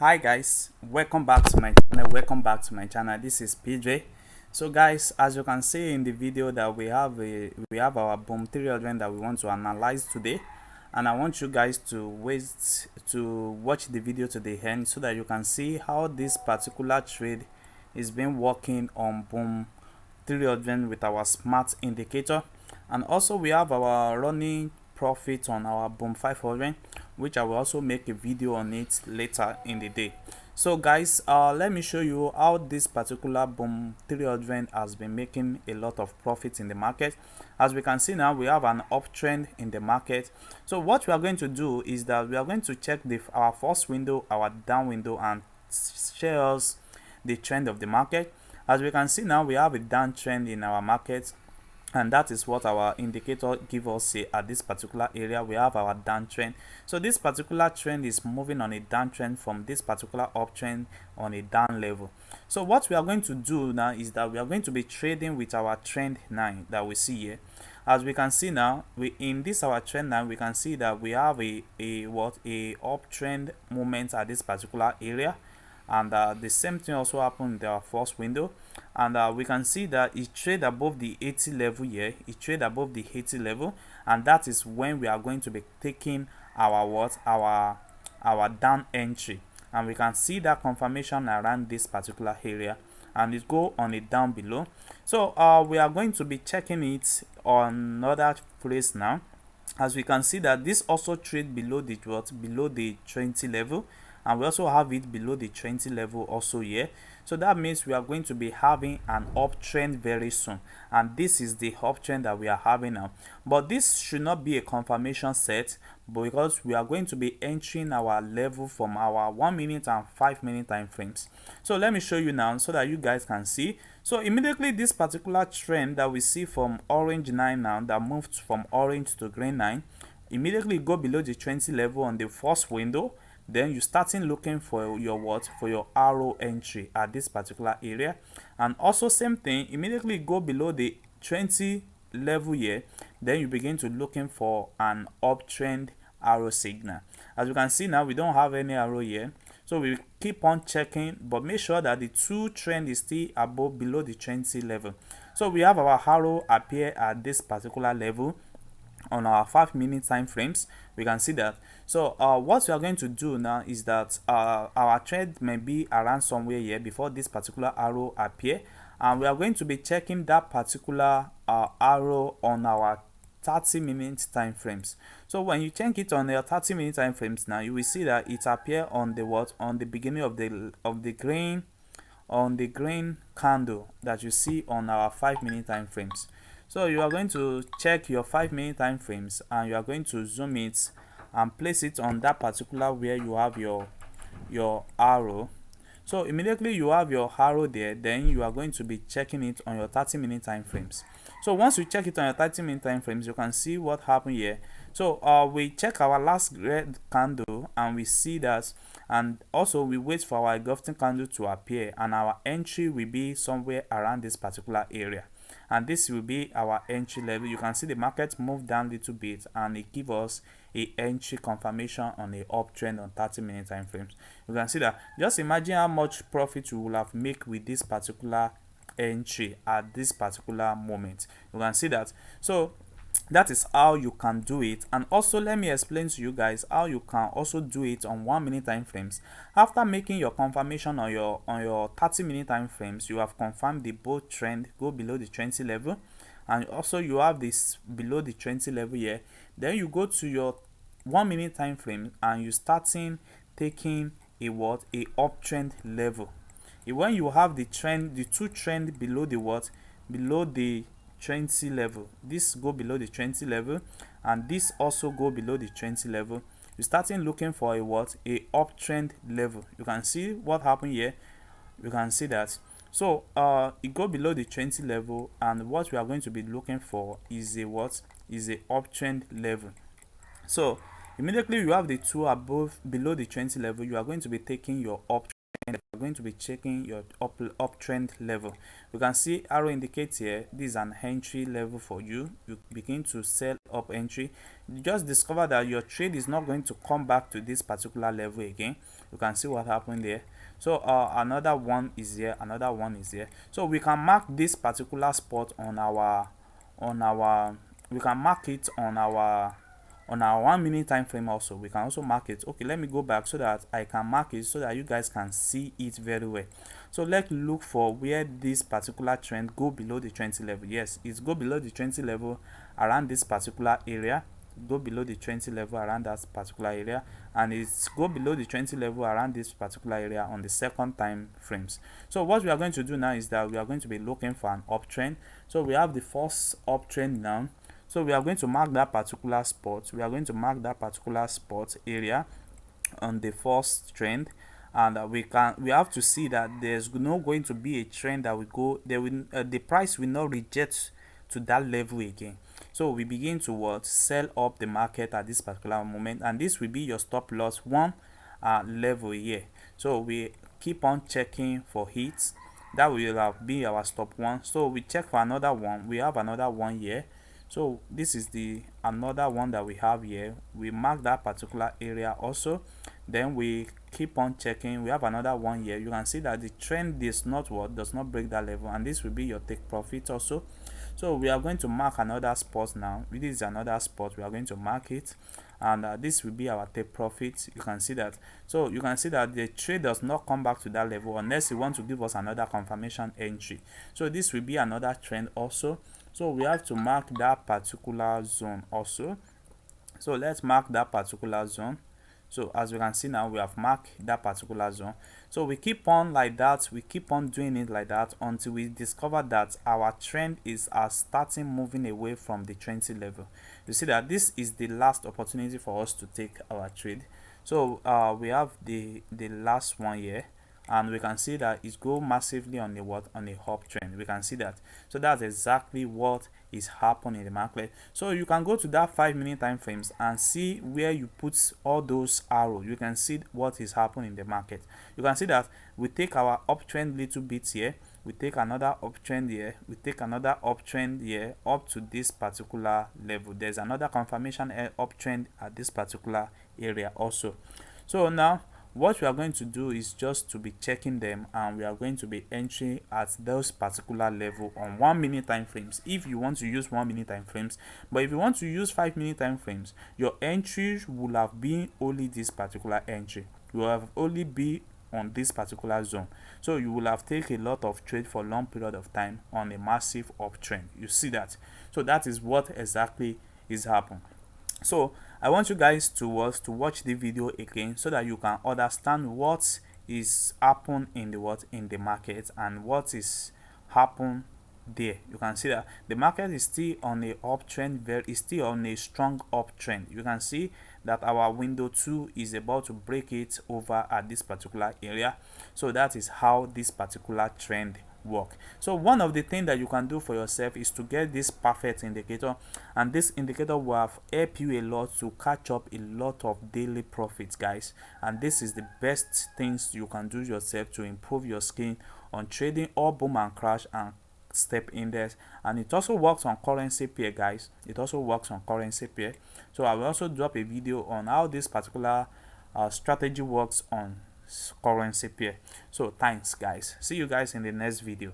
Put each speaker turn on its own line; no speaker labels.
Hi guys, welcome back to my channel. This is PJ. So guys, as you can see in the video that we have our boom 300 that we want to analyze today, and I want you guys to watch the video to the end so that you can see how this particular trade is being working on boom 300 with our smart indicator. And also we have our running profit on our boom 500, which I will also make a video on it later in the day. So guys, let me show you how this particular boom 300 has been making a lot of profits in the market. As we can see now, we have an uptrend in the market. So what we are going to do is that we are going to check our first window, our down window, and share us the trend of the market. As we can see now, we have a downtrend in our market, and that is what our indicator give us at this particular area. We have our downtrend. So this particular trend is moving on a downtrend from this particular uptrend on a down level. So what we are going to do now is that we are going to be trading with our trend line that we see here. As we can see now, in this our trend line, we can see that we have a uptrend moment at this particular area. And the same thing also happened in the first window, and we can see that it trade above the 80 level here. It trade above the 80 level, and that is when we are going to be taking our our down entry. And we can see that confirmation around this particular area, and it go on it down below. So we are going to be checking it on another place now. As we can see that this also trade below the below the 20 level, and we also have it below the 20 level also here. So that means we are going to be having an uptrend very soon, and this is the uptrend that we are having now. But this should not be a confirmation set, because we are going to be entering our level from our 1 minute and 5 minute time frames. So let me show you now so that you guys can see. So immediately this particular trend that we see from orange 9 now, that moved from orange to green 9, immediately go below the 20 level on the first window. Then you starting looking for your arrow entry at this particular area. And also same thing, immediately go below the 20 level here, then you begin to looking for an uptrend arrow signal. As you can see now, we don't have any arrow here, so we keep on checking, but make sure that the two trend is still above below the 20 level. So we have our arrow appear at this particular level on our 5 minute time frames. We can see that. So what we are going to do now is that our trend may be around somewhere here before this particular arrow appear, and we are going to be checking that particular arrow on our 30 minute time frames. So when you check it on your 30 minute time frames now, you will see that it appear on the beginning of the green candle that you see on our 5 minute time frames. So you are going to check your 5 minute time frames, and you are going to zoom it and place it on that particular where you have your arrow. So immediately you have your arrow there, then you are going to be checking it on your 30 minute time frames. So once you check it on your 30 minute time frames, you can see what happened here. So we check our last red candle, and we see that, and also we wait for our engulfing candle to appear, and our entry will be somewhere around this particular area, and this will be our entry level. You can see the market move down a little bit, and it give us a entry confirmation on a uptrend on 30 minute time frames. You can see that. Just imagine how much profit you will have make with this particular entry at this particular moment. You can see that. So that is how you can do it. And also let me explain to you guys how you can also do it on 1 minute time frames. After making your confirmation on your 30 minute time frames, you have confirmed the both trend go below the 20 level, and also you have this below the 20 level here. Then you go to your 1 minute time frame, and you starting taking a uptrend level. When you have the two trend below the 20 level, this go below the 20 level, and this also go below the 20 level, you starting looking for a uptrend level. You can see what happened here. You can see that. So it go below the 20 level, and what we are going to be looking for is a uptrend level. So immediately you have the two below the 20 level, you are going to be taking your uptrend and we're going to be checking your uptrend level. You can see arrow indicates here this is an entry level for you. You begin to sell up entry. You just discover that your trade is not going to come back to this particular level again. You can see what happened there. So another one is here, another one is here. So we can mark this particular spot on our we can mark it on our 1 minute time frame. Also we can also mark it. Okay, let me go back so that I can mark it so that you guys can see it very well. So let's look for where this particular trend go below the 20 level. Yes, it's go below the 20 level around this particular area, go below the 20 level around that particular area, and it's go below the 20 level around this particular area on the second time frames. So what we are going to do now is that we are going to be looking for an uptrend. So we have the first uptrend now. So we are going to mark that particular spot. We are going to mark that particular spot area on the first trend, and we have to see that there's not going to be a trend that will go there. Will the price will not reject to that level again. So we begin to what sell up the market at this particular moment, and this will be your stop loss one level here. So we keep on checking for hits. That will be our stop one. So we check for another one. We have another one here. So this is the another one that we have here. We mark that particular area also. Then we keep on checking. We have another one here. You can see that the trend is not what does not break that level, and this will be your take profit also. So we are going to mark another spot now. This is another spot. We are going to mark it, and this will be our take profit. You can see that. So you can see that the trade does not come back to that level unless you want to give us another confirmation entry. So this will be another trend also. So we have to mark that particular zone also. So let's mark that particular zone. So as you can see now, we have marked that particular zone. So we keep on like that, we keep on doing it like that until we discover that our trend is starting moving away from the 20 level. You see that this is the last opportunity for us to take our trade. So we have the last one here, and we can see that it's go massively on the uptrend. We can see that. So that's exactly what is happening in the market. So you can go to that 5 minute time frames and see where you put all those arrows. You can see what is happening in the market. You can see that we take our uptrend little bit here, we take another uptrend here, we take another uptrend here up to this particular level. There's another confirmation uptrend at this particular area also. So now what we are going to do is just to be checking them, and we are going to be entering at those particular level on 1 minute time frames if you want to use 1 minute time frames. But if you want to use 5 minute time frames, your entries will have been only this particular entry. You will have only be on this particular zone. So you will have taken a lot of trade for a long period of time on a massive uptrend. You see that. So that is what exactly is happening. So I want you guys to watch the video again so that you can understand what is happening in the market and what is happening there. You can see that the market is still on a uptrend, is still on a strong uptrend. You can see that our window 2 is about to break it over at this particular area. So that is how this particular trend work. So one of the things that you can do for yourself is to get this perfect indicator, and this indicator will have help you a lot to catch up a lot of daily profits, guys. And this is the best things you can do yourself to improve your skill on trading all boom and crash and step index. And it also works on currency pair, guys. It also works on currency pair. So I will also drop a video on how this particular strategy works on currency pair. So thanks, guys. See you guys in the next video.